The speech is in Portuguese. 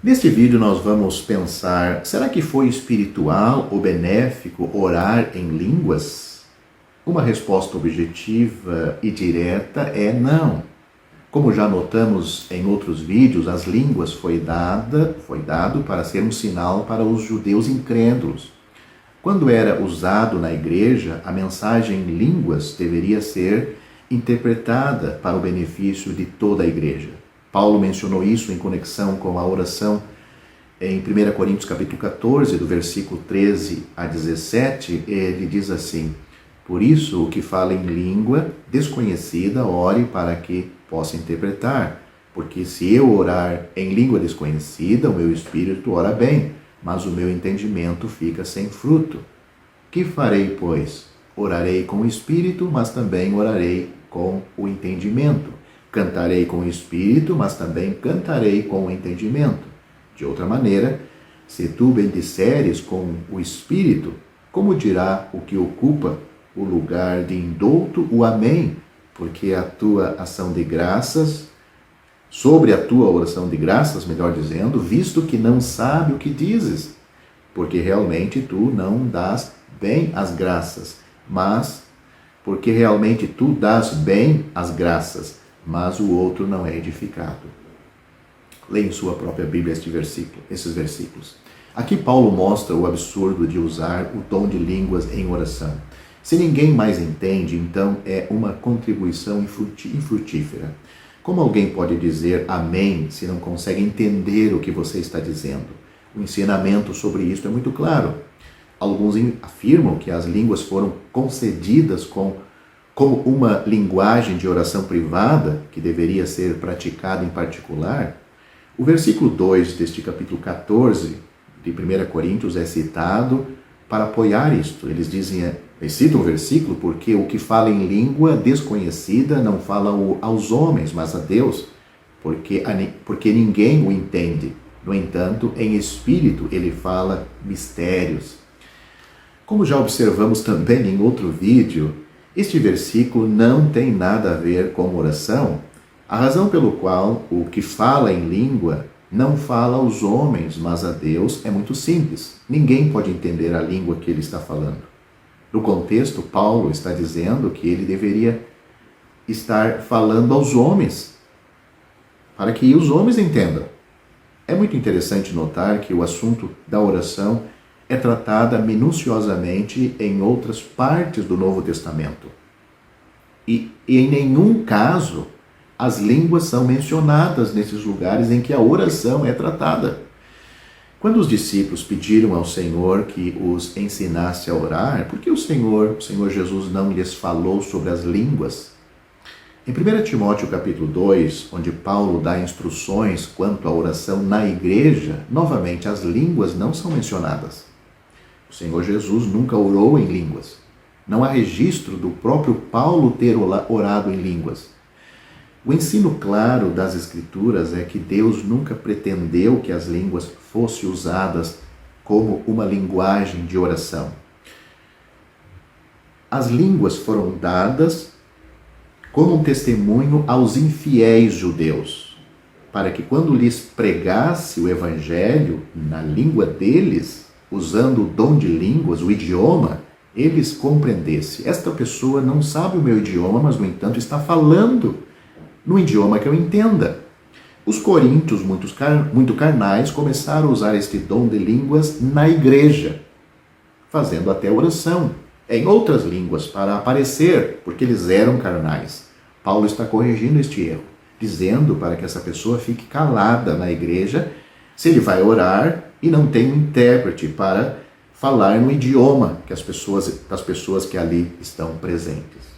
Neste vídeo nós vamos pensar, será que foi espiritual ou benéfico orar em línguas? Uma resposta objetiva e direta é não. Como já notamos em outros vídeos, as línguas foi dado para ser um sinal para os judeus incrédulos. Quando era usado na igreja, a mensagem em línguas deveria ser interpretada para o benefício de toda a igreja. Paulo mencionou isso em conexão com a oração em 1 Coríntios capítulo 14, do versículo 13 a 17, ele diz assim: por isso, o que fala em língua desconhecida, ore para que possa interpretar. Porque se eu orar em língua desconhecida, o meu espírito ora bem, mas o meu entendimento fica sem fruto. Que farei, pois? Orarei com o espírito, mas também orarei com o entendimento. Cantarei com o espírito, mas também cantarei com o entendimento. De outra maneira, se tu bendisseres com o espírito, como dirá o que ocupa o lugar de indouto o amém? Porque a tua ação de graças, sobre a tua oração de graças, melhor dizendo, visto que não sabe o que dizes, porque realmente tu não dás bem as graças, mas porque realmente tu dás bem as graças, mas o outro não é edificado. Leia em sua própria Bíblia esses versículos. Aqui Paulo mostra o absurdo de usar o dom de línguas em oração. Se ninguém mais entende, então é uma contribuição infrutífera. Como alguém pode dizer amém se não consegue entender o que você está dizendo? O ensinamento sobre isso é muito claro. Alguns afirmam que as línguas foram concedidas como uma linguagem de oração privada, que deveria ser praticada em particular. O versículo 2 deste capítulo 14 de 1 Coríntios é citado para apoiar isto. Eles citam o versículo porque o que fala em língua desconhecida não fala aos homens, mas a Deus, porque ninguém o entende. No entanto, em espírito ele fala mistérios. Como já observamos também em outro vídeo, este versículo não tem nada a ver com oração. A razão pelo qual o que fala em língua não fala aos homens, mas a Deus, é muito simples. Ninguém pode entender a língua que ele está falando. No contexto, Paulo está dizendo que ele deveria estar falando aos homens, para que os homens entendam. É muito interessante notar que o assunto da oração é tratada minuciosamente em outras partes do Novo Testamento. E em nenhum caso as línguas são mencionadas nesses lugares em que a oração é tratada. Quando os discípulos pediram ao Senhor que os ensinasse a orar, por que o Senhor Jesus não lhes falou sobre as línguas? Em 1 Timóteo capítulo 2, onde Paulo dá instruções quanto à oração na igreja, novamente as línguas não são mencionadas. O Senhor Jesus nunca orou em línguas. Não há registro do próprio Paulo ter orado em línguas. O ensino claro das Escrituras é que Deus nunca pretendeu que as línguas fossem usadas como uma linguagem de oração. As línguas foram dadas como um testemunho aos infiéis judeus, para que quando lhes pregasse o Evangelho na língua deles, usando o dom de línguas, o idioma, eles compreendessem. Esta pessoa não sabe o meu idioma, mas, no entanto, está falando no idioma que eu entenda. Os coríntios, muito carnais, começaram a usar este dom de línguas na igreja, fazendo até oração em outras línguas para aparecer, porque eles eram carnais. Paulo está corrigindo este erro, dizendo para que essa pessoa fique calada na igreja, se ele vai orar e não tem um intérprete para falar no idioma das pessoas que ali estão presentes.